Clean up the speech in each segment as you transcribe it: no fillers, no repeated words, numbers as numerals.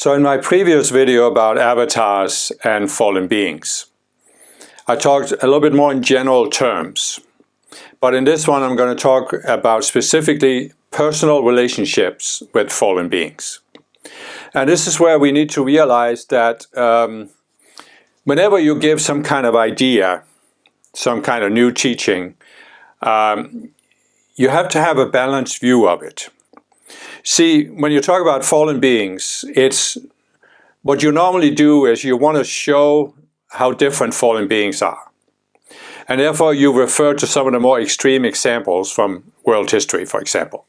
So in my previous video about avatars and fallen beings, I talked a little bit more in general terms. But in this one, I'm going to talk about specifically personal relationships with fallen beings. And this is where we need to realize that whenever you give some kind of idea, some kind of new teaching, you have to have a balanced view of it. See, when you talk about fallen beings, it's what you normally do is you want to show how different fallen beings are. And therefore you refer to some of the more extreme examples from world history, for example.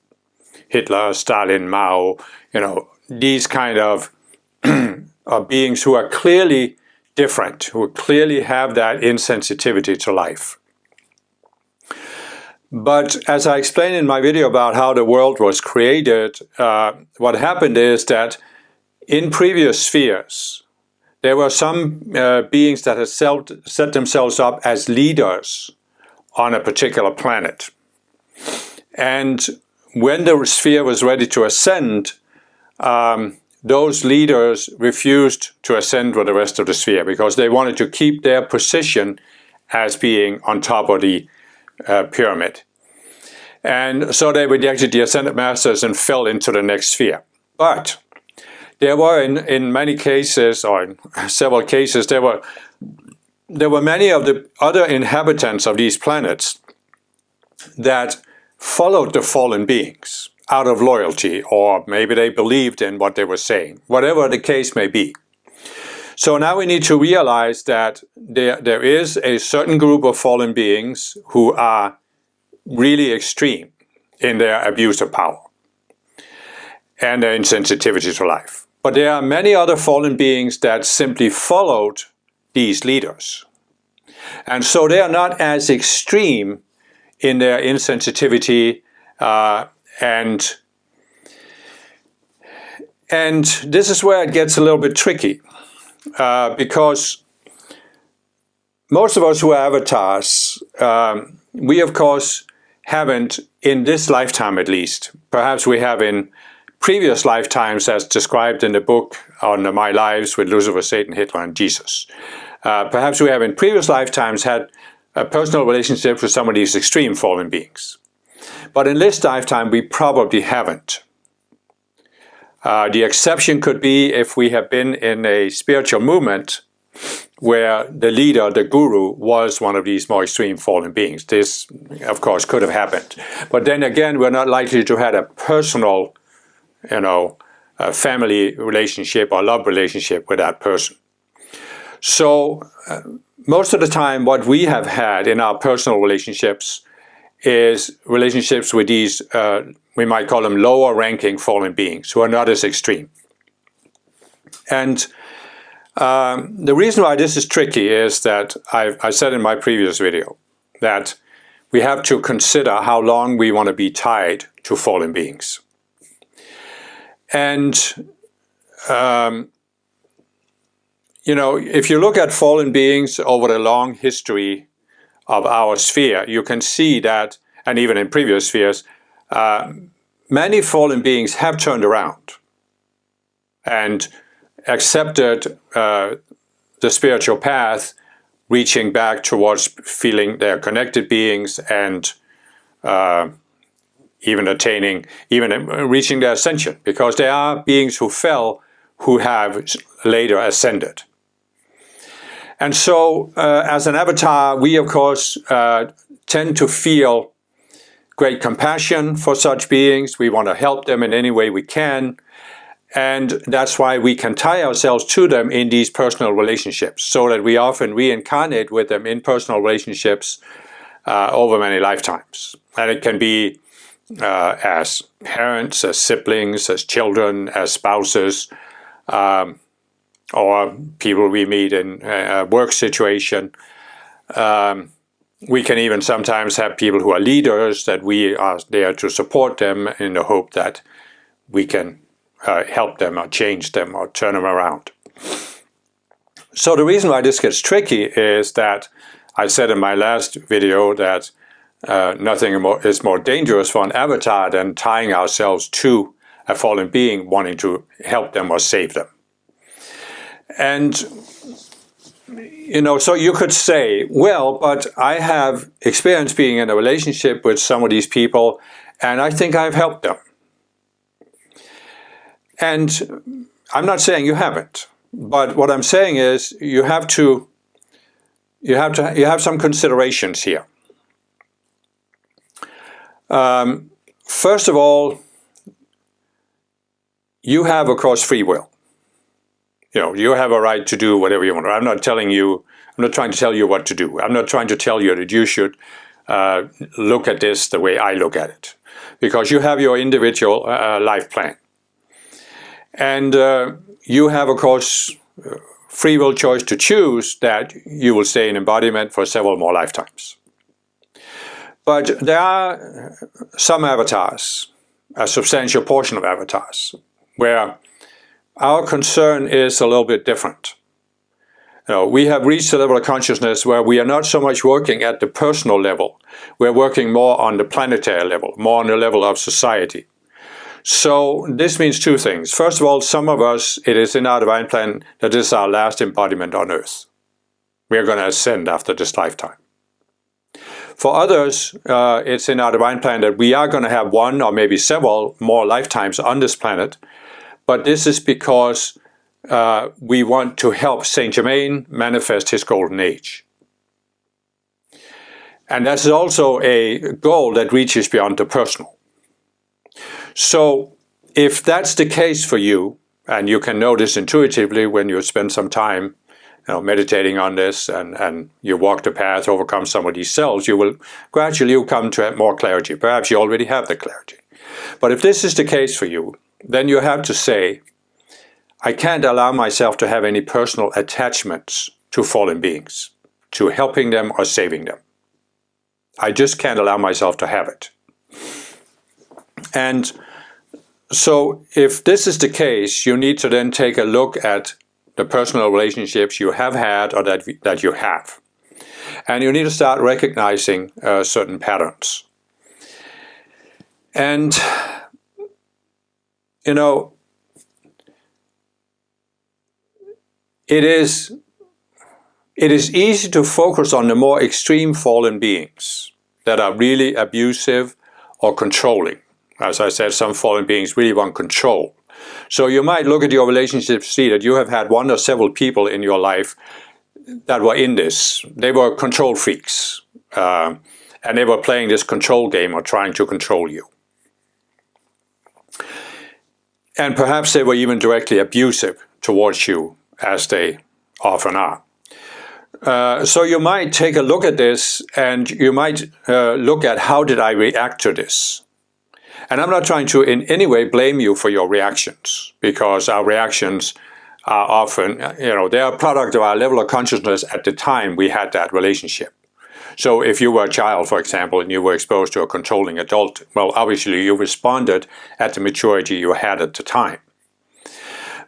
Hitler, Stalin, Mao, these kind of beings who are clearly different, who clearly have that insensitivity to life. But as I explained in my video about how the world was created, what happened is that in previous spheres, there were some beings that had set themselves up as leaders on a particular planet. And when the sphere was ready to ascend, those leaders refused to ascend with the rest of the sphere because they wanted to keep their position as being on top of the pyramid. And so they rejected the ascended masters and fell into the next sphere. But there were in many cases, or in several cases, there were many of the other inhabitants of these planets that followed the fallen beings out of loyalty, or maybe they believed in what they were saying, whatever the case may be. So now we need to realize that there is a certain group of fallen beings who are really extreme in their abuse of power and their insensitivity to life. But there are many other fallen beings that simply followed these leaders. And so they are not as extreme in their insensitivity and this is where it gets a little bit tricky because most of us who are avatars, we of course haven't, in this lifetime at least, perhaps we have in previous lifetimes as described in the book on My Lives with Lucifer, Satan, Hitler and Jesus. Perhaps we have in previous lifetimes had a personal relationship with some of these extreme fallen beings. But in this lifetime we probably haven't. The exception could be if we have been in a spiritual movement where the leader, the guru, was one of these more extreme fallen beings. This, of course, could have happened. But then again, we're not likely to have a personal, a family relationship or love relationship with that person. So most of the time, what we have had in our personal relationships is relationships with these, we might call them lower ranking fallen beings who are not as extreme. And the reason why this is tricky is that I said in my previous video that we have to consider how long we want to be tied to fallen beings. And, if you look at fallen beings over the long history of our sphere, you can see that, and even in previous spheres, many fallen beings have turned around and accepted the spiritual path, reaching back towards feeling they're connected beings and even reaching their ascension, because there are beings who fell who have later ascended. And so as an avatar, we of course tend to feel great compassion for such beings. We want to help them in any way we can. And that's why we can tie ourselves to them in these personal relationships, so that we often reincarnate with them in personal relationships over many lifetimes. And it can be as parents, as siblings, as children, as spouses, or people we meet in a work situation. We can even sometimes have people who are leaders that we are there to support them in the hope that we can help them or change them or turn them around. So the reason why this gets tricky is that I said in my last video that nothing is more dangerous for an avatar than tying ourselves to a fallen being wanting to help them or save them. And, so you could say, well, but I have experience being in a relationship with some of these people, and I think I've helped them. And I'm not saying you haven't, but what I'm saying is you have some considerations here. First of all, you have, of course, free will. You have a right to do whatever you want. I'm not trying to tell you what to do. I'm not trying to tell you that you should look at this the way I look at it, because you have your individual life plan. And you have, of course, free will choice to choose that you will stay in embodiment for several more lifetimes. But there are some avatars, a substantial portion of avatars, where our concern is a little bit different. We have reached a level of consciousness where we are not so much working at the personal level. We're working more on the planetary level, more on the level of society. So this means two things. First of all, some of us, it is in our divine plan that this is our last embodiment on Earth. We are going to ascend after this lifetime. For others, it's in our divine plan that we are going to have one or maybe several more lifetimes on this planet. But this is because we want to help Saint Germain manifest his golden age. And that's also a goal that reaches beyond the personal. So if that's the case for you, and you can know this intuitively when you spend some time meditating on this and you walk the path, overcome some of these cells, you will gradually come to have more clarity. Perhaps you already have the clarity. But if this is the case for you, then you have to say, I can't allow myself to have any personal attachments to fallen beings, to helping them or saving them. I just can't allow myself to have it. And so if this is the case, you need to then take a look at the personal relationships you have had or that you have. And you need to start recognizing certain patterns. And, it is easy to focus on the more extreme fallen beings that are really abusive or controlling. As I said, some fallen beings really want control. So you might look at your relationship, see that you have had one or several people in your life that were in this. They were control freaks, and they were playing this control game or trying to control you. And perhaps they were even directly abusive towards you, as they often are. So you might take a look at this, and you might look at how did I react to this. And I'm not trying to in any way blame you for your reactions, because our reactions are often, they are a product of our level of consciousness at the time we had that relationship. So if you were a child, for example, and you were exposed to a controlling adult, well, obviously you responded at the maturity you had at the time.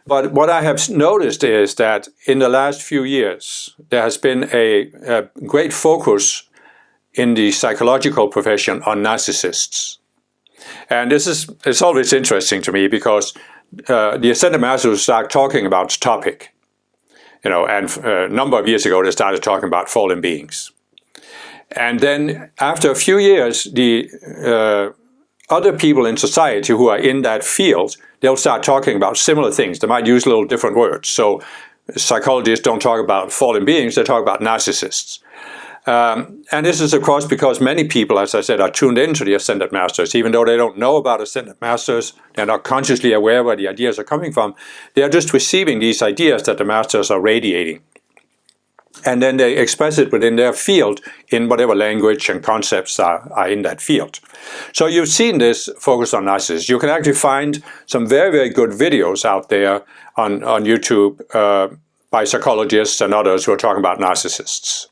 But what I have noticed is that in the last few years, there has been a great focus in the psychological profession on narcissists. And it's always interesting to me because the Ascended Masters start talking about this topic, and a number of years ago they started talking about fallen beings. And then after a few years, the other people in society who are in that field, they'll start talking about similar things. They might use a little different words. So psychologists don't talk about fallen beings, they talk about narcissists. And this is, of course, because many people, as I said, are tuned into the Ascended Masters. Even though they don't know about Ascended Masters, they're not consciously aware where the ideas are coming from. They are just receiving these ideas that the Masters are radiating. And then they express it within their field in whatever language and concepts are in that field. So you've seen this focus on narcissists. You can actually find some very, very good videos out there on YouTube by psychologists and others who are talking about narcissists.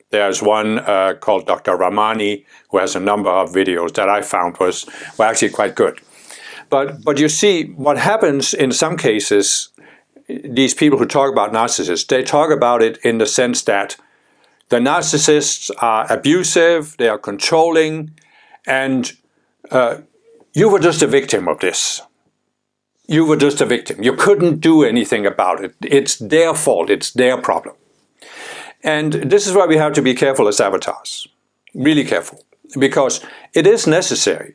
There's one called Dr. Ramani, who has a number of videos that I found were actually quite good. But you see, what happens in some cases, these people who talk about narcissists, they talk about it in the sense that the narcissists are abusive, they are controlling, and you were just a victim of this. you were just a victim. You couldn't do anything about it. It's their fault. It's their problem. And this is why we have to be careful as avatars. Really careful. Because it is necessary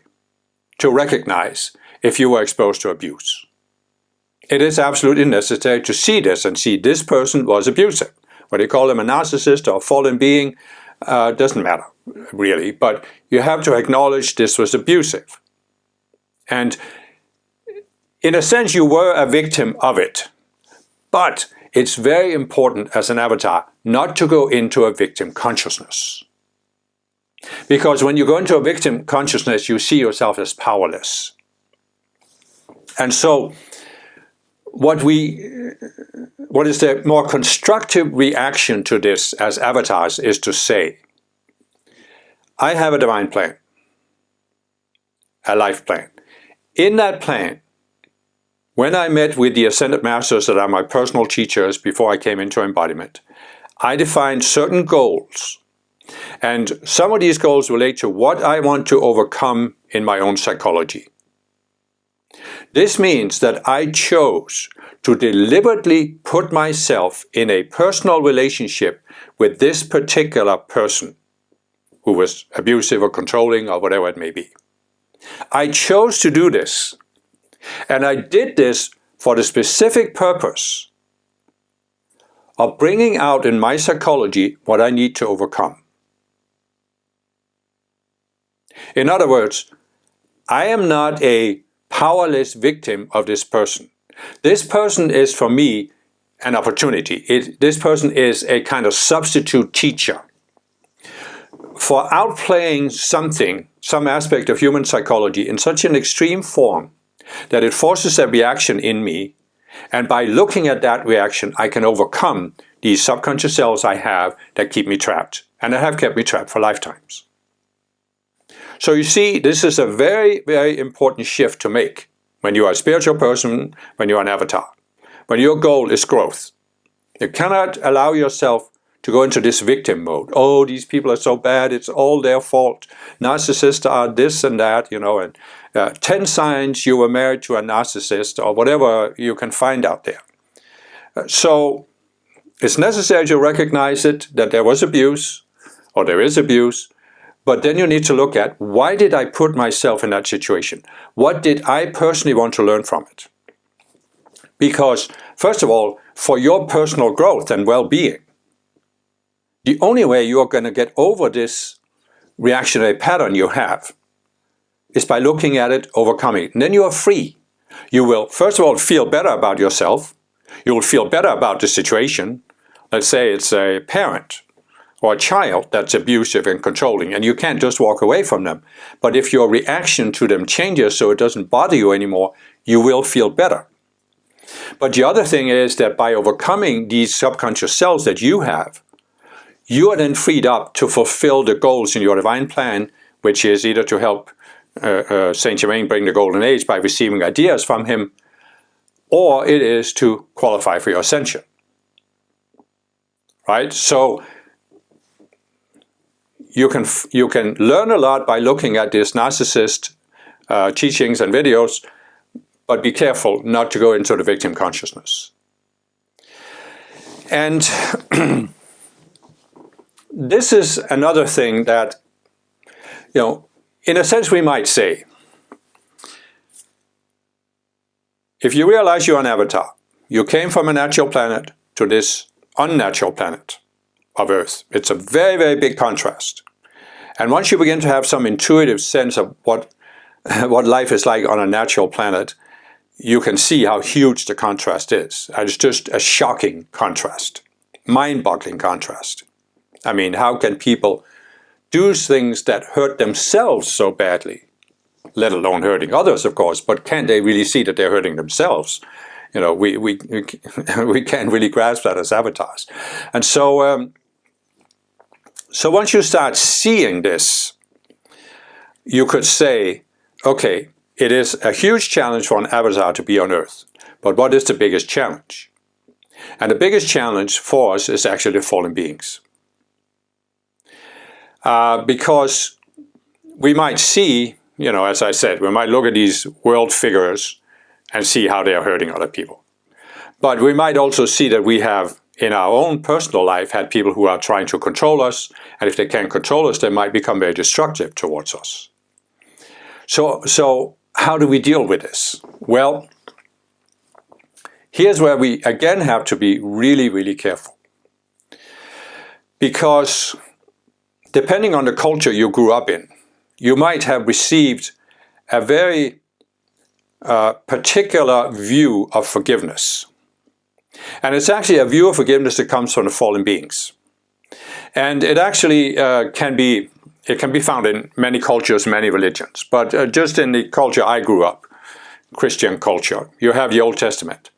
to recognize if you were exposed to abuse. It is absolutely necessary to see this and see this person was abusive. Whether you call them a narcissist or a fallen being, doesn't matter really. But you have to acknowledge this was abusive. And in a sense, you were a victim of it. But it's very important as an avatar not to go into a victim consciousness. Because when you go into a victim consciousness, you see yourself as powerless. And so, what is the more constructive reaction to this as avatars is to say, I have a divine plan, a life plan. In that plan, when I met with the Ascended Masters that are my personal teachers before I came into embodiment, I defined certain goals. And some of these goals relate to what I want to overcome in my own psychology. This means that I chose to deliberately put myself in a personal relationship with this particular person who was abusive or controlling or whatever it may be. I chose to do this. And I did this for the specific purpose of bringing out in my psychology what I need to overcome. In other words, I am not a powerless victim of this person. This person is, for me, an opportunity. This person is a kind of substitute teacher for outplaying something, some aspect of human psychology in such an extreme form that it forces a reaction in me, and by looking at that reaction, I can overcome these subconscious cells I have that keep me trapped, and that have kept me trapped for lifetimes. So you see, this is a very, very important shift to make when you are a spiritual person, when you are an avatar, when your goal is growth. You cannot allow yourself to go into this victim mode. Oh, these people are so bad, it's all their fault. Narcissists are this and that, and 10 signs you were married to a narcissist, or whatever you can find out there. So it's necessary to recognize it, that there was abuse, or there is abuse, but then you need to look at, why did I put myself in that situation? What did I personally want to learn from it? Because, first of all, for your personal growth and well-being, the only way you are going to get over this reactionary pattern you have is by looking at it, overcoming it. And then you are free. You will, first of all, feel better about yourself. You will feel better about the situation. Let's say it's a parent or a child that's abusive and controlling, and you can't just walk away from them. But if your reaction to them changes so it doesn't bother you anymore, you will feel better. But the other thing is that by overcoming these subconscious cells that you have, you are then freed up to fulfill the goals in your divine plan, which is either to help Saint Germain bring the golden age by receiving ideas from him, or it is to qualify for your ascension. Right? So you can learn a lot by looking at this narcissist teachings and videos, but be careful not to go into the victim consciousness. And this is another thing that, in a sense we might say, if you realize you're an avatar, you came from a natural planet to this unnatural planet of Earth. It's a very, very big contrast. And once you begin to have some intuitive sense of what life is like on a natural planet, you can see how huge the contrast is. It's just a shocking contrast, mind-boggling contrast. I mean, how can people do things that hurt themselves so badly, let alone hurting others, of course, but can't they really see that they're hurting themselves? We can't really grasp that as avatars. And so, so once you start seeing this, you could say, okay, it is a huge challenge for an avatar to be on Earth. But what is the biggest challenge? And the biggest challenge for us is actually fallen beings. Because we might see, as I said, we might look at these world figures and see how they are hurting other people. But we might also see that we have, in our own personal life, had people who are trying to control us, and if they can't control us, they might become very destructive towards us. So how do we deal with this? Well, here's where we again have to be really, really careful. Because depending on the culture you grew up in, you might have received a very particular view of forgiveness. And it's actually a view of forgiveness that comes from the fallen beings. And it actually can be found in many cultures, many religions. But just in the culture I grew up, Christian culture, you have the Old Testament.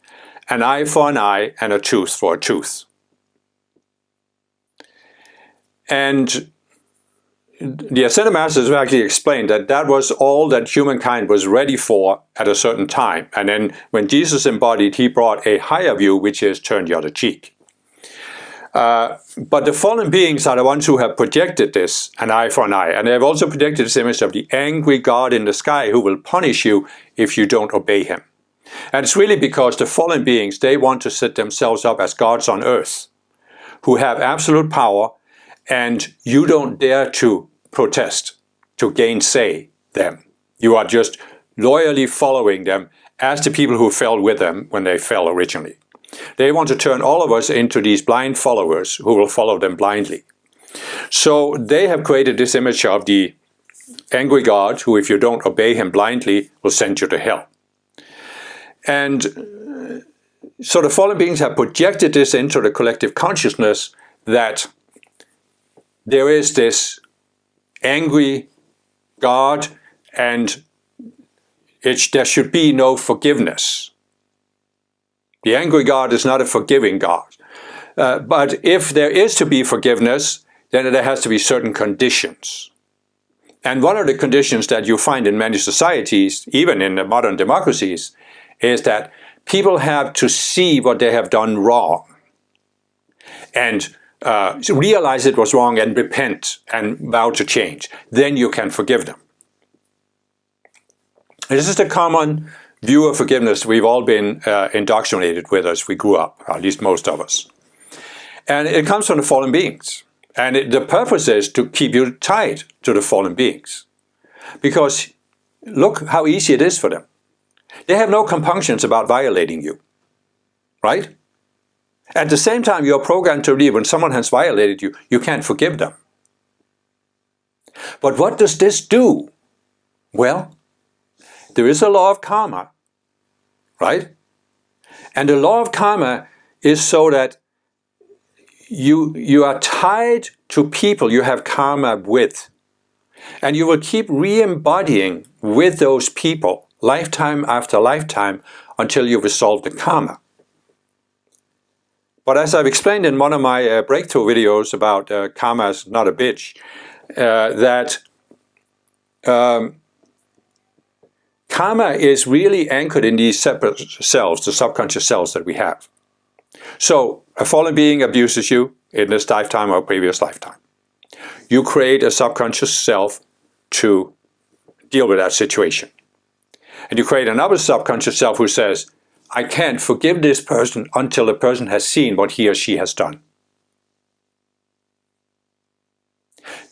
An eye for an eye and a tooth for a tooth. And the Ascended Masters have actually explained that that was all that humankind was ready for at a certain time. And then when Jesus embodied, he brought a higher view, which is turn the other cheek. But the fallen beings are the ones who have projected this, an eye for an eye. And they have also projected this image of the angry God in the sky who will punish you if you don't obey him. And it's really because the fallen beings, they want to set themselves up as gods on earth, who have absolute power, and you don't dare to protest, to gainsay them. You are just loyally following them as the people who fell with them when they fell originally. They want to turn all of us into these blind followers who will follow them blindly. So they have created this image of the angry God who, if you don't obey him blindly, will send you to hell. And so the fallen beings have projected this into the collective consciousness that there is this angry God and there should be no forgiveness. The angry God is not a forgiving God. But if there is to be forgiveness, then there has to be certain conditions. And one of the conditions that you find in many societies, even in the modern democracies, is that people have to see what they have done wrong and realize it was wrong and repent and vow to change. Then you can forgive them. This is the common view of forgiveness we've all been indoctrinated with as we grew up, at least most of us. And it comes from the fallen beings. And the purpose is to keep you tied to the fallen beings. Because look how easy it is for them. They have no compunctions about violating you. Right? At the same time, you're programmed to believe when someone has violated you, you can't forgive them. But what does this do? Well, there is a law of karma, right? And the law of karma is so that you are tied to people you have karma with. And you will keep re-embodying with those people lifetime after lifetime until you resolve the karma. But as I've explained in one of my breakthrough videos about karma is not a bitch, that karma is really anchored in these separate cells, the subconscious cells that we have. So a fallen being abuses you in this lifetime or previous lifetime. You create a subconscious self to deal with that situation. And you create another subconscious self who says, I can't forgive this person until the person has seen what he or she has done.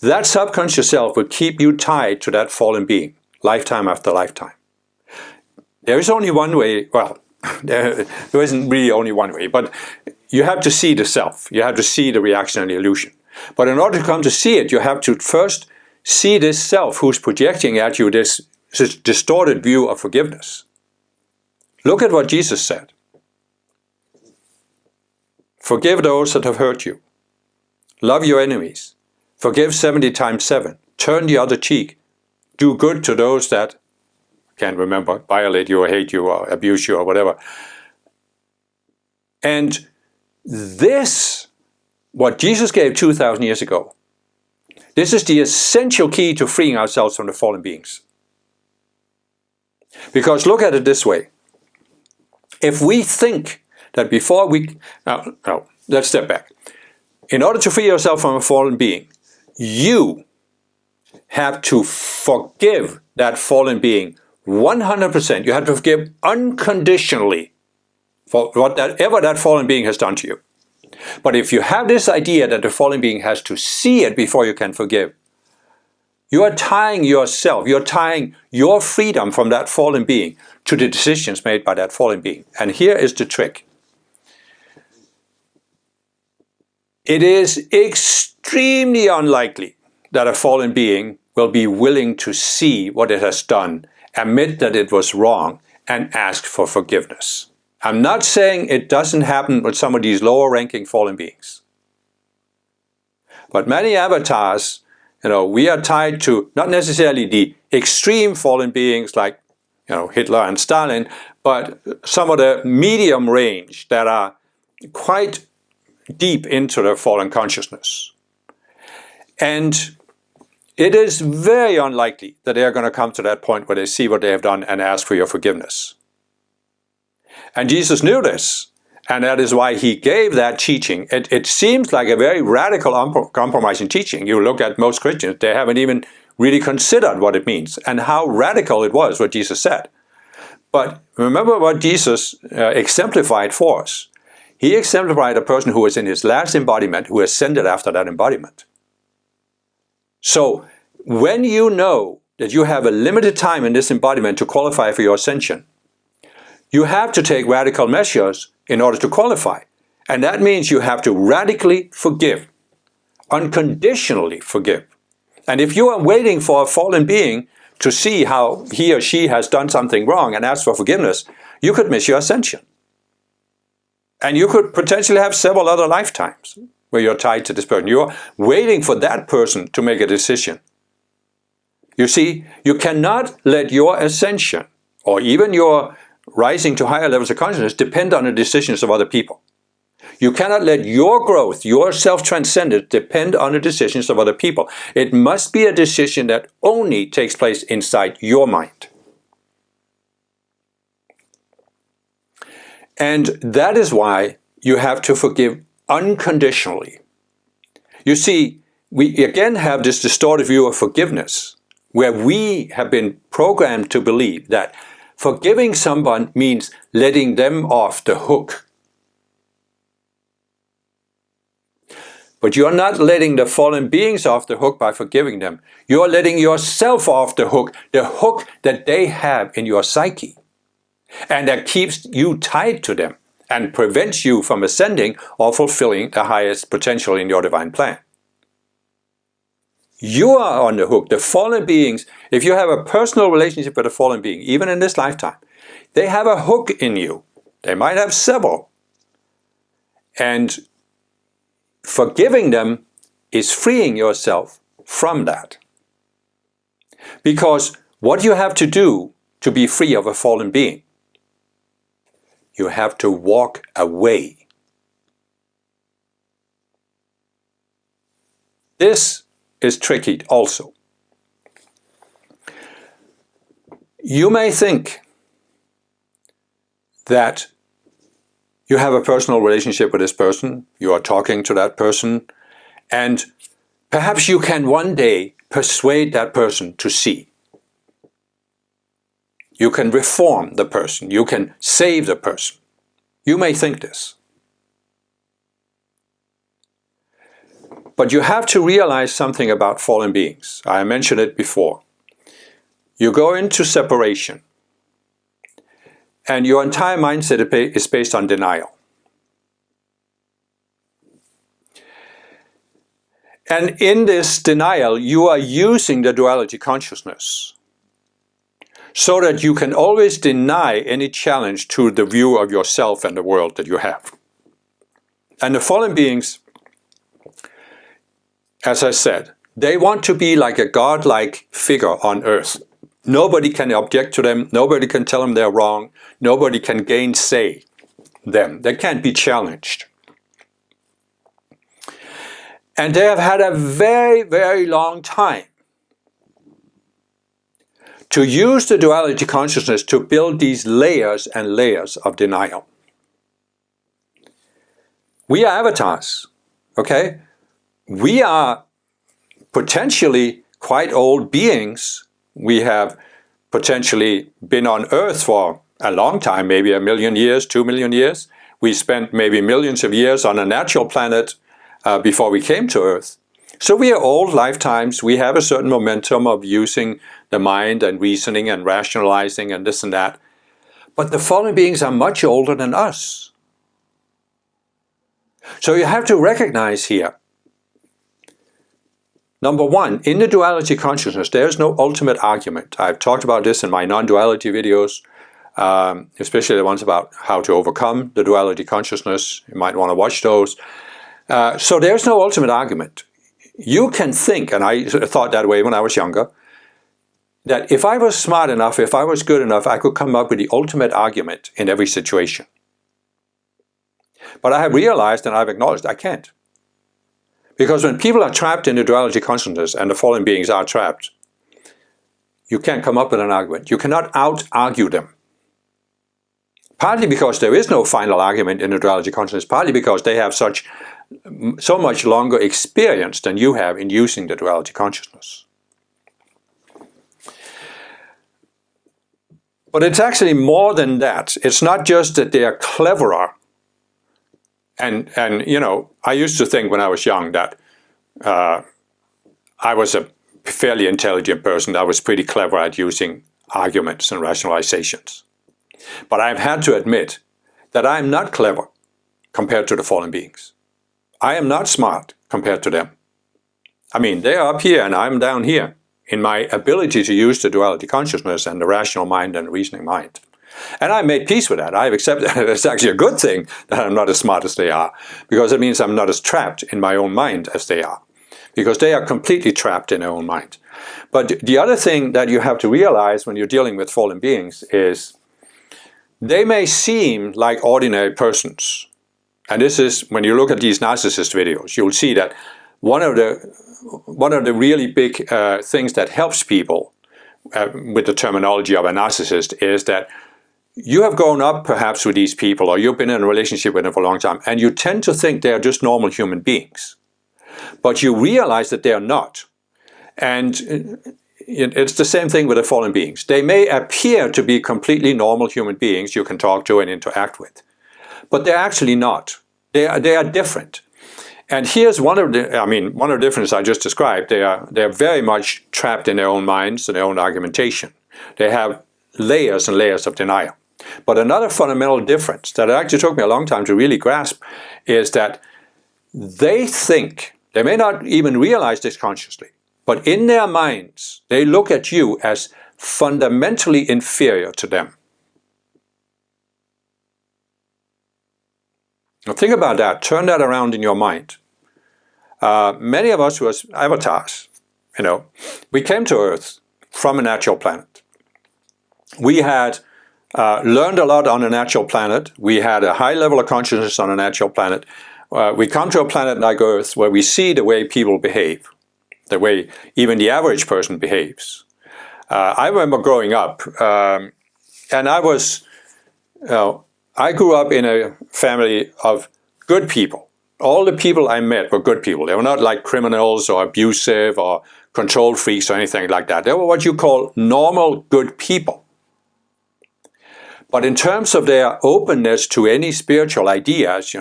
That subconscious self will keep you tied to that fallen being, lifetime after lifetime. There is only one way, well, there isn't really only one way, but you have to see the self. You have to see the reaction and the illusion. But in order to come to see it, you have to first see this self who's projecting at you this distorted view of forgiveness. Look at what Jesus said. Forgive those that have hurt you. Love your enemies. Forgive 70 times 7. Turn the other cheek. Do good to those that, can't remember, violate you or hate you or abuse you or whatever. And this, what Jesus gave 2,000 years ago, this is the essential key to freeing ourselves from the fallen beings. Because look at it this way. If we think that before we... No, let's step back. In order to free yourself from a fallen being, you have to forgive that fallen being 100%. You have to forgive unconditionally for whatever that fallen being has done to you. But if you have this idea that the fallen being has to see it before you can forgive, you are tying yourself, you're tying your freedom from that fallen being to the decisions made by that fallen being. And here is the trick. It is extremely unlikely that a fallen being will be willing to see what it has done, admit that it was wrong, and ask for forgiveness. I'm not saying it doesn't happen with some of these lower ranking fallen beings. But many avatars, we are tied to not necessarily the extreme fallen beings like, Hitler and Stalin, but some of the medium range that are quite deep into the fallen consciousness. And it is very unlikely that they are going to come to that point where they see what they have done and ask for your forgiveness. And Jesus knew this, and that is why he gave that teaching. It seems like a very radical, compromising teaching. You look at most Christians, they haven't even really considered what it means and how radical it was what Jesus said. But remember what Jesus exemplified for us. He exemplified a person who was in his last embodiment, who ascended after that embodiment. So when you know that you have a limited time in this embodiment to qualify for your ascension, you have to take radical measures in order to qualify. And that means you have to radically forgive, unconditionally forgive. And if you are waiting for a fallen being to see how he or she has done something wrong and ask for forgiveness, you could miss your ascension. And you could potentially have several other lifetimes where you're tied to this person. You're waiting for that person to make a decision. You see, you cannot let your ascension or even your rising to higher levels of consciousness depend on the decisions of other people. You cannot let your growth, your self-transcendence depend on the decisions of other people. It must be a decision that only takes place inside your mind. And that is why you have to forgive unconditionally. You see, we again have this distorted view of forgiveness, where we have been programmed to believe that forgiving someone means letting them off the hook. But you're not letting the fallen beings off the hook by forgiving them. You're letting yourself off the hook that they have in your psyche. And that keeps you tied to them and prevents you from ascending or fulfilling the highest potential in your divine plan. You are on the hook. The fallen beings, if you have a personal relationship with a fallen being, even in this lifetime, they have a hook in you. They might have several. And forgiving them is freeing yourself from that. Because what you have to do to be free of a fallen being, you have to walk away. This is tricky also. You may think that you have a personal relationship with this person, you are talking to that person, and perhaps you can one day persuade that person to see. You can reform the person, you can save the person. You may think this. But you have to realize something about fallen beings. I mentioned it before. You go into separation, and your entire mindset is based on denial. And in this denial, you are using the duality consciousness so that you can always deny any challenge to the view of yourself and the world that you have. And the fallen beings, as I said, they want to be like a godlike figure on earth. Nobody can object to them, nobody can tell them they're wrong, nobody can gainsay them. They can't be challenged. And they have had a very, very long time to use the duality consciousness to build these layers and layers of denial. We are avatars, okay? We are potentially quite old beings. We have potentially been on Earth for a long time, maybe 1 million years, 2 million years. We spent maybe millions of years on a natural planet before we came to Earth. So we are old lifetimes. We have a certain momentum of using the mind and reasoning and rationalizing and this and that. But the fallen beings are much older than us. So you have to recognize here, number one, in the duality consciousness, there is no ultimate argument. I've talked about this in my non-duality videos, especially the ones about how to overcome the duality consciousness. You might want to watch those. So there's no ultimate argument. You can think, and I thought that way when I was younger, that if I was smart enough, if I was good enough, I could come up with the ultimate argument in every situation. But I have realized and I've acknowledged I can't. Because when people are trapped in the duality consciousness and the fallen beings are trapped, you can't come up with an argument. You cannot out-argue them. Partly because there is no final argument in the duality consciousness, partly because they have so much longer experience than you have in using the duality consciousness. But it's actually more than that. It's not just that they are cleverer. And you know, I used to think when I was young that I was a fairly intelligent person. I was pretty clever at using arguments and rationalizations. But I've had to admit that I am not clever compared to the fallen beings. I am not smart compared to them. I mean, they are up here and I'm down here in my ability to use the duality consciousness and the rational mind and the reasoning mind. And I made peace with that. I've accepted that it's actually a good thing that I'm not as smart as they are, because it means I'm not as trapped in my own mind as they are, because they are completely trapped in their own mind. But the other thing that you have to realize when you're dealing with fallen beings is they may seem like ordinary persons. And this is, when you look at these narcissist videos, you'll see that one of the really big things that helps people with the terminology of a narcissist is that you have grown up perhaps with these people, or you've been in a relationship with them for a long time, and you tend to think they are just normal human beings. But you realize that they are not. And it's the same thing with the fallen beings. They may appear to be completely normal human beings you can talk to and interact with, but they're actually not. They are different. And here's one of the differences I just described. They're very much trapped in their own minds and their own argumentation. They have layers and layers of denial. But another fundamental difference that it actually took me a long time to really grasp is that they think, they may not even realize this consciously, but in their minds, they look at you as fundamentally inferior to them. Now think about that. Turn that around in your mind. Many of us who are avatars, we came to Earth from a natural planet. We had learned a lot on a natural planet. We had a high level of consciousness on a natural planet. We come to a planet like Earth where we see the way people behave, the way even the average person behaves. I remember growing up, and I grew up in a family of good people. All the people I met were good people. They were not like criminals or abusive or control freaks or anything like that. They were what you call normal good people. But in terms of their openness to any spiritual ideas,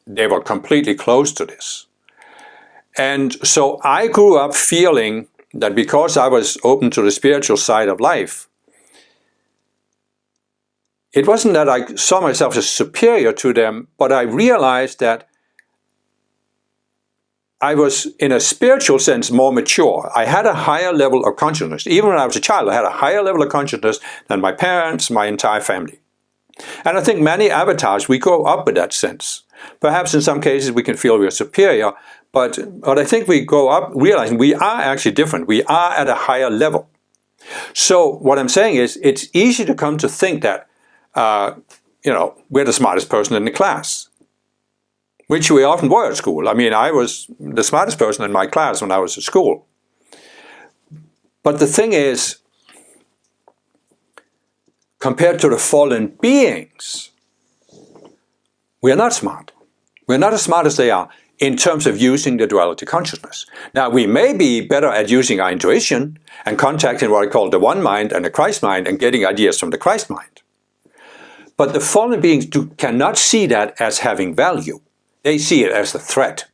they were completely closed to this. And so I grew up feeling that because I was open to the spiritual side of life, it wasn't that I saw myself as superior to them, but I realized that I was, in a spiritual sense, more mature. I had a higher level of consciousness. Even when I was a child, I had a higher level of consciousness than my parents, my entire family. And I think many avatars, we grow up with that sense. Perhaps in some cases we can feel we are superior, but I think we grow up realizing we are actually different. We are at a higher level. So what I'm saying is, it's easy to come to think that, we're the smartest person in the class, which we often were at school. I mean, I was the smartest person in my class when I was at school. But the thing is, compared to the fallen beings, we are not smart. We're not as smart as they are. in terms of using the duality consciousness. Now, we may be better at using our intuition and contacting what I call the one mind and the Christ mind and getting ideas from the Christ mind. But the fallen beings cannot see that as having value. They see it as a threat.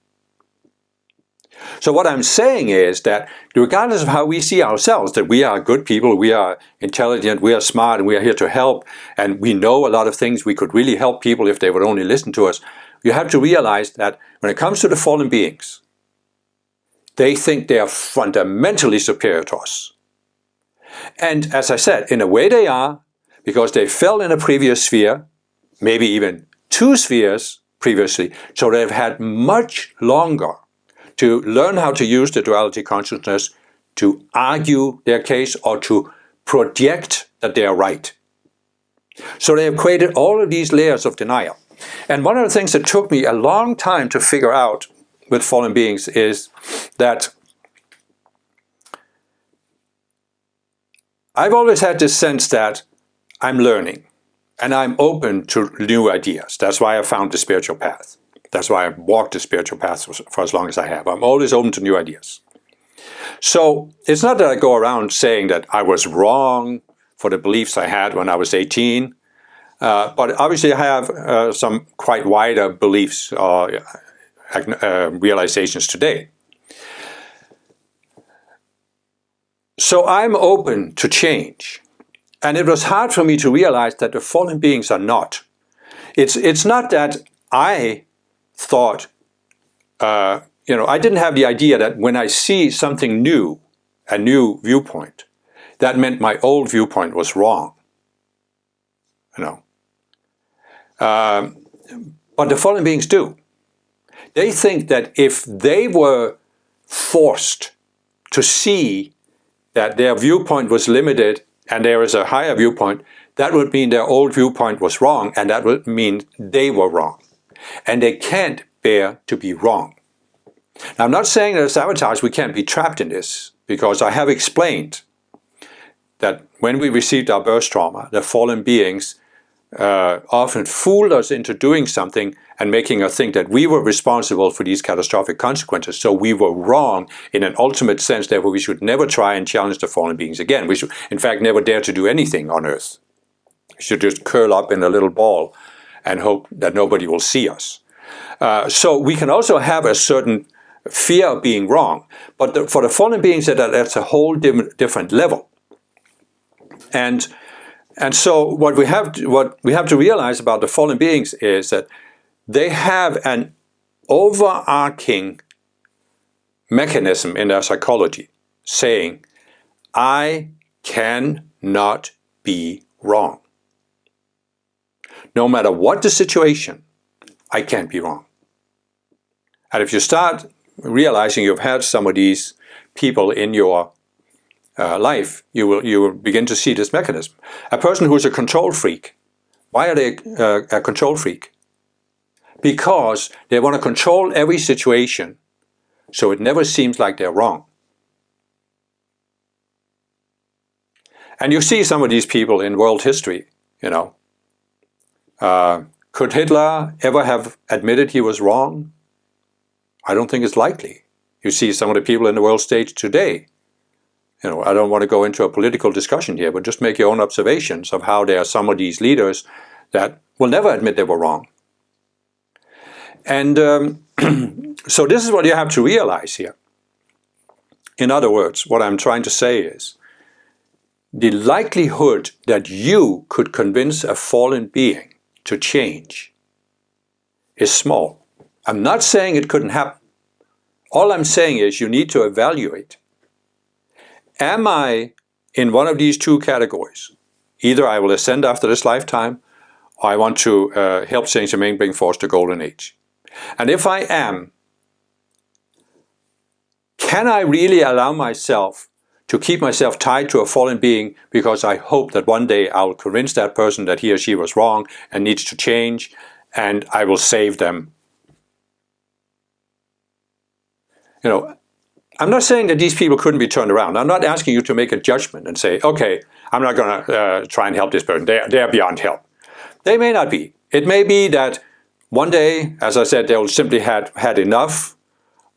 So what I'm saying is that regardless of how we see ourselves, that we are good people, we are intelligent, we are smart, and we are here to help, and we know a lot of things, we could really help people if they would only listen to us, you have to realize that when it comes to the fallen beings, they think they are fundamentally superior to us. And as I said, in a way they are, because they fell in a previous sphere, maybe even 2 spheres previously, so they've had much longer to learn how to use the duality consciousness to argue their case or to project that they are right. So they have created all of these layers of denial. And one of the things that took me a long time to figure out with fallen beings is that I've always had this sense that I'm learning and I'm open to new ideas. That's why I found the spiritual path. That's why I've walked the spiritual path for as long as I have. I'm always open to new ideas. So it's not that I go around saying that I was wrong for the beliefs I had when I was 18, but obviously I have some quite wider beliefs or realizations today. So I'm open to change. And it was hard for me to realize that the fallen beings are not. It's not that I thought, I didn't have the idea that when I see something new, a new viewpoint, that meant my old viewpoint was wrong. But the fallen beings do. They think that if they were forced to see that their viewpoint was limited and there is a higher viewpoint, that would mean their old viewpoint was wrong, and that would mean they were wrong. And they can't bear to be wrong. Now, I'm not saying that as avatars we can't be trapped in this, because I have explained that when we received our birth trauma, the fallen beings often fooled us into doing something and making us think that we were responsible for these catastrophic consequences. So we were wrong in an ultimate sense, therefore we should never try and challenge the fallen beings again. We should, in fact, never dare to do anything on Earth. We should just curl up in a little ball and hope that nobody will see us. So we can also have a certain fear of being wrong, but for the fallen beings, that's a whole different level. And so what we have to realize about the fallen beings is that they have an overarching mechanism in their psychology saying, I cannot be wrong. No matter what the situation, I can't be wrong. And if you start realizing you've had some of these people in your life, you will begin to see this mechanism. A person who's a control freak, why are they a control freak? Because they want to control every situation so it never seems like they're wrong. And you see some of these people in world history, Could Hitler ever have admitted he was wrong? I don't think it's likely. You see some of the people in the world stage today. I don't want to go into a political discussion here, but just make your own observations of how there are some of these leaders that will never admit they were wrong. And so this is what you have to realize here. In other words, what I'm trying to say is, the likelihood that you could convince a fallen being to change is small. I'm not saying it couldn't happen. All I'm saying is you need to evaluate. Am I in one of these 2 categories? Either I will ascend after this lifetime, or I want to help Saint Germain bring forth the Golden Age. And if I am, can I really allow myself to keep myself tied to a fallen being because I hope that one day I'll convince that person that he or she was wrong and needs to change, and I will save them? I'm not saying that these people couldn't be turned around. I'm not asking you to make a judgment and say, okay, I'm not going to try and help this person. They're beyond help. They may not be. It may be that One day, as I said, they'll simply had enough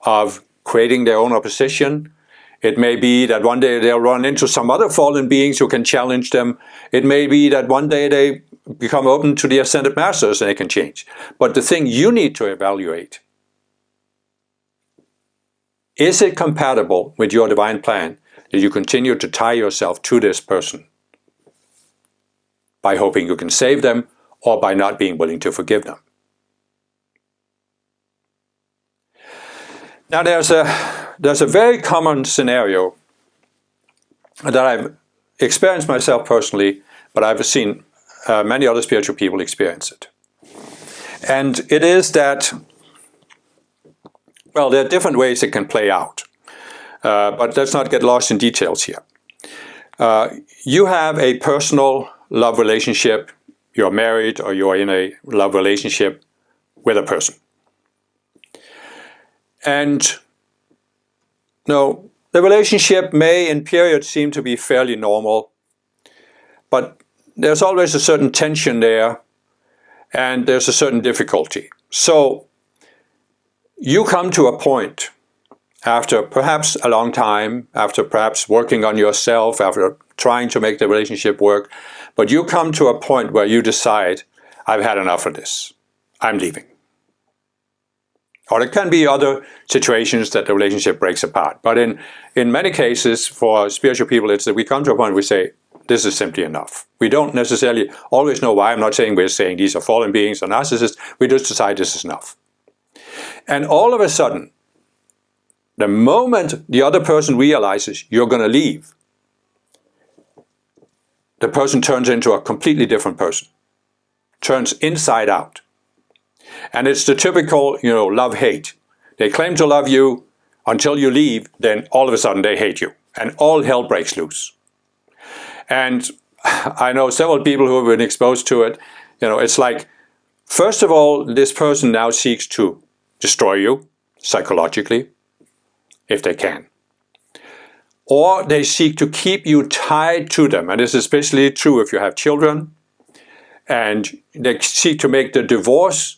of creating their own opposition. It may be that one day they'll run into some other fallen beings who can challenge them. It may be that one day they become open to the ascended masters and they can change. But the thing you need to evaluate, is it compatible with your divine plan that you continue to tie yourself to this person by hoping you can save them or by not being willing to forgive them? Now there's a very common scenario that I've experienced myself personally, but I've seen many other spiritual people experience it. And it is that, well, there are different ways it can play out. But let's not get lost in details here. You have a personal love relationship, you're married or you're in a love relationship with a person. And no, the relationship may in periods seem to be fairly normal, but there's always a certain tension there and there's a certain difficulty. So you come to a point after perhaps a long time, after perhaps working on yourself, after trying to make the relationship work, but you come to a point where you decide, I've had enough of this, I'm leaving. Or it can be other situations that the relationship breaks apart. But in many cases, for spiritual people, it's that we come to a point where we say, this is simply enough. We don't necessarily always know why. I'm not saying we're saying these are fallen beings or narcissists. We just decide this is enough. And all of a sudden, the moment the other person realizes you're going to leave, the person turns into a completely different person, turns inside out. And it's the typical, love-hate. They claim to love you until you leave, then all of a sudden they hate you. And all hell breaks loose. And I know several people who have been exposed to it. It's like, first of all, this person now seeks to destroy you psychologically, if they can. Or they seek to keep you tied to them. And this is especially true if you have children. And they seek to make the divorce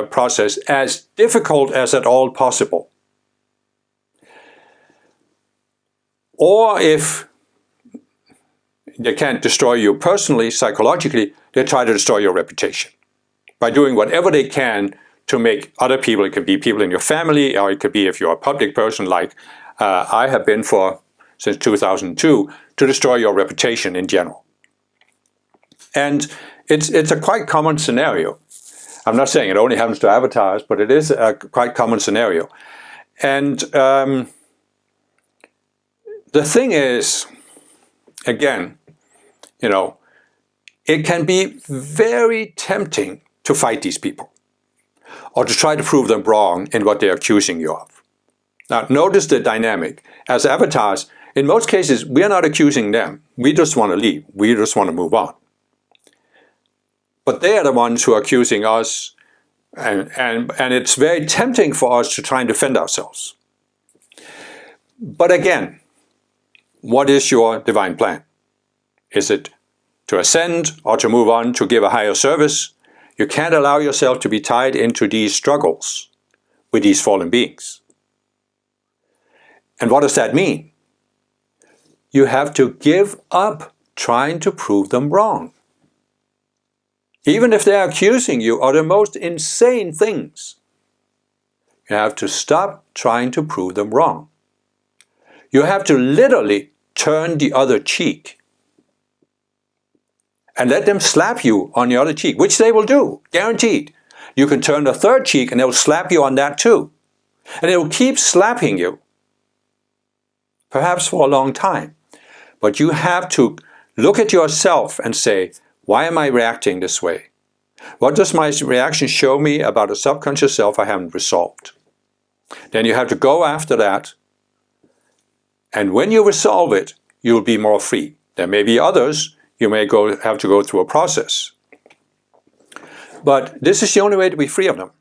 process as difficult as at all possible. Or if they can't destroy you personally, psychologically, they try to destroy your reputation by doing whatever they can to make other people, it could be people in your family, or it could be if you're a public person like I have been since 2002, to destroy your reputation in general. And it's a quite common scenario. I'm not saying it only happens to avatars, but it is a quite common scenario. And the thing is, again, it can be very tempting to fight these people or to try to prove them wrong in what they're accusing you of. Now, notice the dynamic. As avatars, in most cases, we're not accusing them. We just want to leave. We just want to move on. But they are the ones who are accusing us, and it's very tempting for us to try and defend ourselves. But again, what is your divine plan? Is it to ascend or to move on to give a higher service? You can't allow yourself to be tied into these struggles with these fallen beings. And what does that mean? You have to give up trying to prove them wrong. Even if they're accusing you of the most insane things, you have to stop trying to prove them wrong. You have to literally turn the other cheek and let them slap you on the other cheek, which they will do, guaranteed. You can turn the third cheek and they'll slap you on that too. And they will keep slapping you, perhaps for a long time. But you have to look at yourself and say, why am I reacting this way? What does my reaction show me about a subconscious self I haven't resolved? Then you have to go after that. And when you resolve it, you'll be more free. There may be others, you may have to go through a process. But this is the only way to be free of them.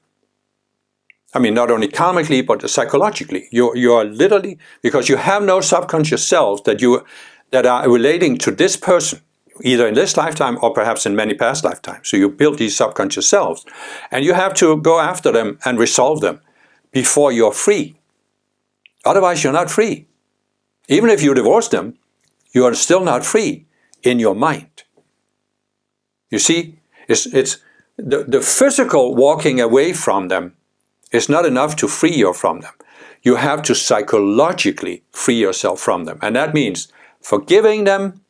I mean, not only karmically, but psychologically. You are literally, because you have no subconscious selves that are relating to this person. either in this lifetime or perhaps in many past lifetimes. So you build these subconscious selves, and you have to go after them and resolve them before you're free. Otherwise, you're not free. Even if you divorce them, you are still not free in your mind. You see, it's the physical walking away from them is not enough to free you from them. You have to psychologically free yourself from them. And that means forgiving them,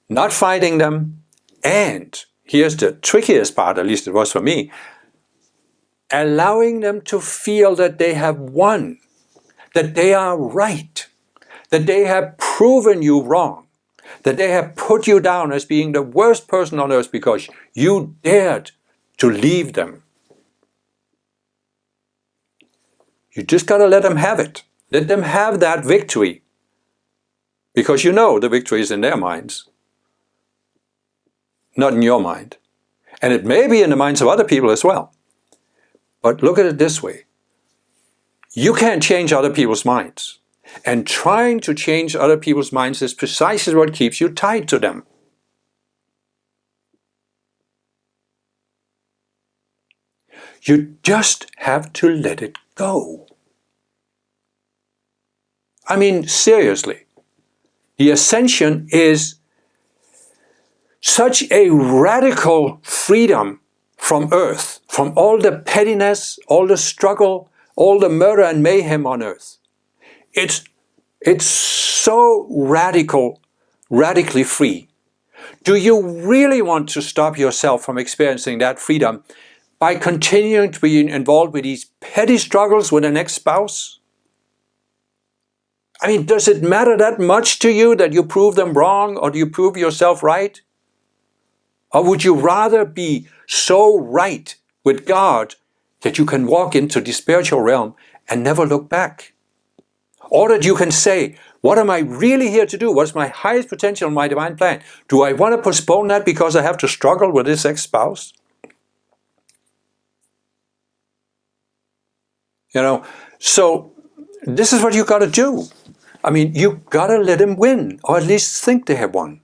not fighting them, and here's the trickiest part, at least it was for me, allowing them to feel that they have won, that they are right, that they have proven you wrong, that they have put you down as being the worst person on earth because you dared to leave them. You just got to let them have it. Let them have that victory. Because you know the victory is in their minds, not in your mind. And it may be in the minds of other people as well. But look at it this way. You can't change other people's minds. And trying to change other people's minds is precisely what keeps you tied to them. You just have to let it go. I mean, seriously. The ascension is such a radical freedom from earth, from all the pettiness, all the struggle, all the murder and mayhem on earth. It's so radically free. Do you really want to stop yourself from experiencing that freedom by continuing to be involved with these petty struggles with an ex-spouse? I mean, does it matter that much to you that you prove them wrong, or do you prove yourself right? Or would you rather be so right with God that you can walk into the spiritual realm and never look back? Or that you can say, what am I really here to do? What's my highest potential in my divine plan? Do I want to postpone that because I have to struggle with this ex-spouse? So this is what you got to do. I mean, you got to let them win, or at least think they have won.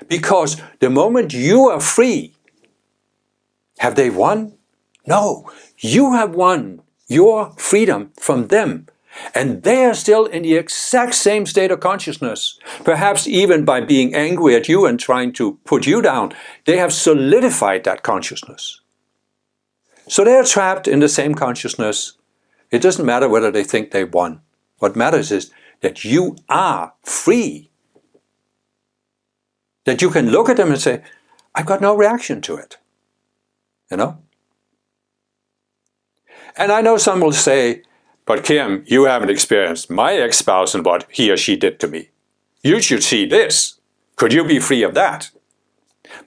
Because the moment you are free, have they won? No, you have won your freedom from them. And they are still in the exact same state of consciousness. Perhaps even by being angry at you and trying to put you down, they have solidified that consciousness. So they are trapped in the same consciousness. It doesn't matter whether they think they won. What matters is that you are free. That you can look at them and say, I've got no reaction to it. And I know some will say, but Kim, you haven't experienced my ex-spouse and what he or she did to me. You should see this. Could you be free of that?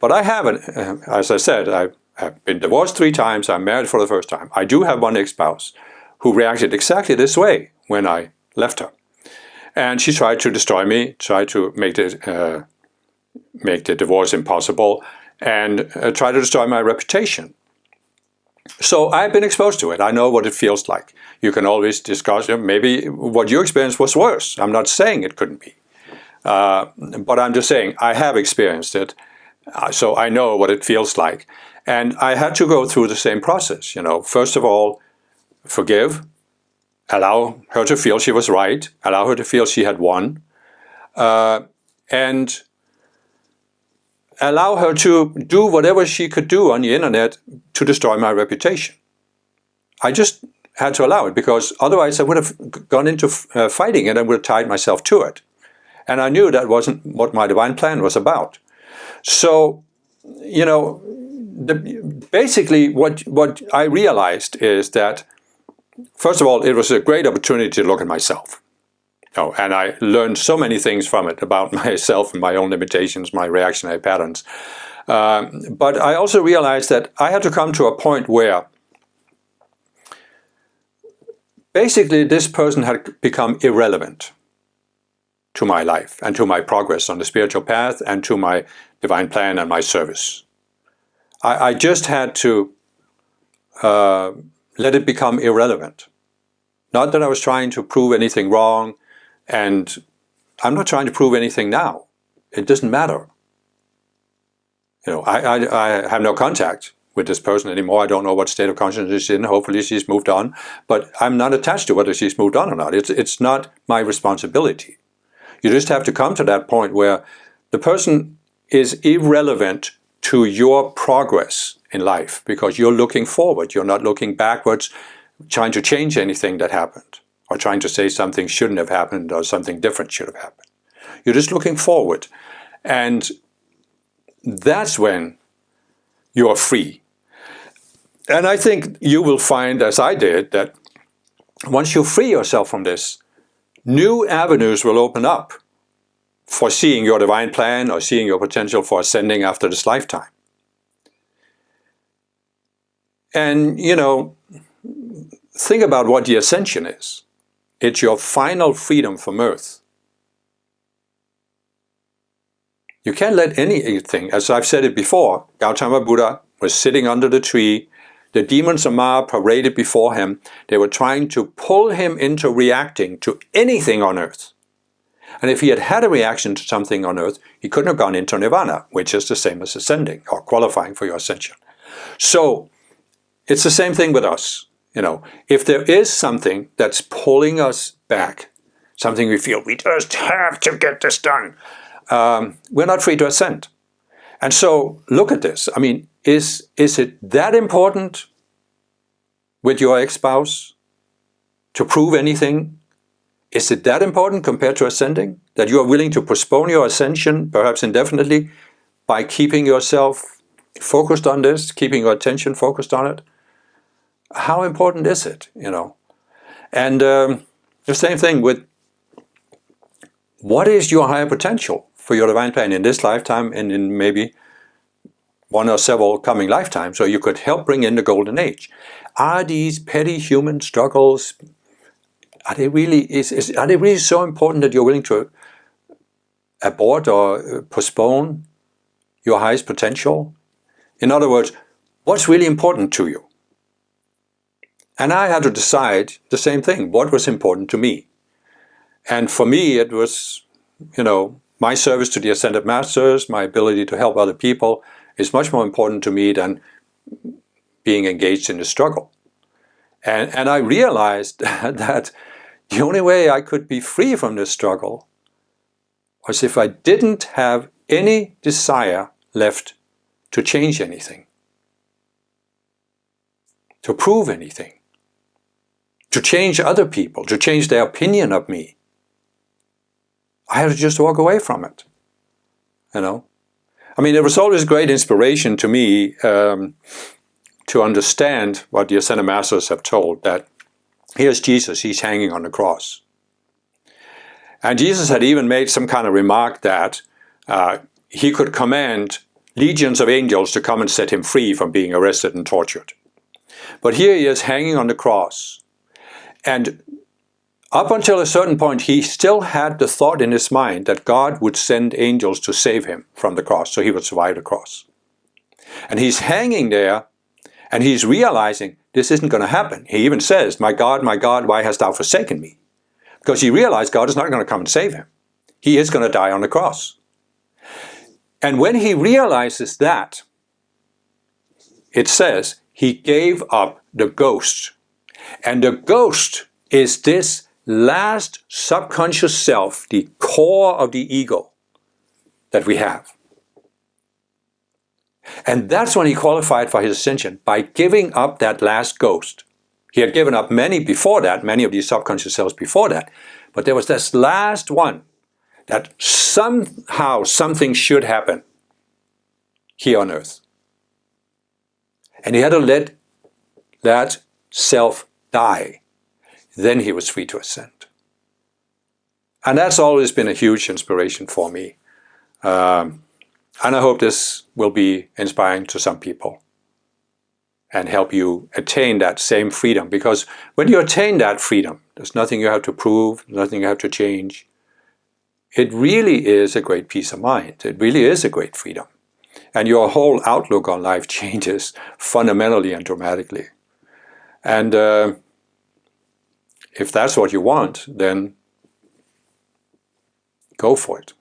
But I haven't. As I said, I've been divorced 3 times. I'm married for the first time. I do have one ex-spouse who reacted exactly this way when I left her. And she tried to destroy me, tried to make the divorce impossible, and tried to destroy my reputation. So I've been exposed to it. I know what it feels like. You can always discuss, maybe what you experienced was worse. I'm not saying it couldn't be. But I'm just saying I have experienced it. So I know what it feels like. And I had to go through the same process. First of all, forgive. Allow her to feel she was right. Allow her to feel she had won. And allow her to do whatever she could do on the internet to destroy my reputation. I just had to allow it, because otherwise I would have gone into fighting it and would have tied myself to it. And I knew that wasn't what my divine plan was about. So, basically what I realized is that, first of all, it was a great opportunity to look at myself. And I learned so many things from it about myself and my own limitations, my reactionary patterns. But I also realized that I had to come to a point where basically this person had become irrelevant to my life and to my progress on the spiritual path and to my divine plan and my service. I just had to let it become irrelevant. Not that I was trying to prove anything wrong, and I'm not trying to prove anything now. it doesn't matter. I have no contact with this person anymore. I don't know what state of consciousness she's in. Hopefully she's moved on. But I'm not attached to whether she's moved on or not. It's not my responsibility. You just have to come to that point where the person is irrelevant to your progress in life because you're looking forward. You're not looking backwards, trying to change anything that happened or trying to say something shouldn't have happened or something different should have happened. You're just looking forward. And that's when you're free. And I think you will find, as I did, that once you free yourself from this, new avenues will open up for seeing your divine plan or seeing your potential for ascending after this lifetime. And, think about what the ascension is. It's your final freedom from earth. You can't let anything, as I've said it before, Gautama Buddha was sitting under the tree. The demons of Ma paraded before him. They were trying to pull him into reacting to anything on earth. And if he had had a reaction to something on earth, he couldn't have gone into nirvana, which is the same as ascending or qualifying for your ascension. So it's the same thing with us. If there is something that's pulling us back, something we feel we just have to get this done, we're not free to ascend. And so look at this. I mean, is it that important with your ex-spouse to prove anything? Is it that important compared to ascending, that you are willing to postpone your ascension, perhaps indefinitely, by keeping yourself focused on this, keeping your attention focused on it? How important is it, And the same thing with what is your higher potential for your divine plan in this lifetime and in maybe one or several coming lifetimes, so you could help bring in the golden age. Are these petty human struggles, are they really so important that you're willing to abort or postpone your highest potential? In other words, what's really important to you? And I had to decide the same thing. What was important to me? And for me, it was, my service to the Ascended Masters, my ability to help other people is much more important to me than being engaged in the struggle. And I realized that the only way I could be free from this struggle was if I didn't have any desire left to change anything, to prove anything, to change other people, to change their opinion of me. I had to just walk away from it, I mean, it was always great inspiration to me to understand what the Ascended Masters have told, that here's Jesus, he's hanging on the cross. And Jesus had even made some kind of remark that he could command legions of angels to come and set him free from being arrested and tortured. But here he is hanging on the cross. And up until a certain point, he still had the thought in his mind that God would send angels to save him from the cross, so he would survive the cross. And he's hanging there, and he's realizing this isn't going to happen. He even says, my God, why hast thou forsaken me? Because he realized God is not going to come and save him. He is going to die on the cross. And when he realizes that, it says he gave up the ghost. And the ghost is this last subconscious self, the core of the ego that we have. And that's when he qualified for his ascension, by giving up that last ghost. He had given up many before that, many of these subconscious selves before that, but there was this last one that somehow something should happen here on earth. And he had to let that self die. Then he was free to ascend. And that's always been a huge inspiration for me. And I hope this will be inspiring to some people and help you attain that same freedom. Because when you attain that freedom, there's nothing you have to prove, nothing you have to change. It really is a great peace of mind. It really is a great freedom. And your whole outlook on life changes fundamentally and dramatically. And if that's what you want, then go for it.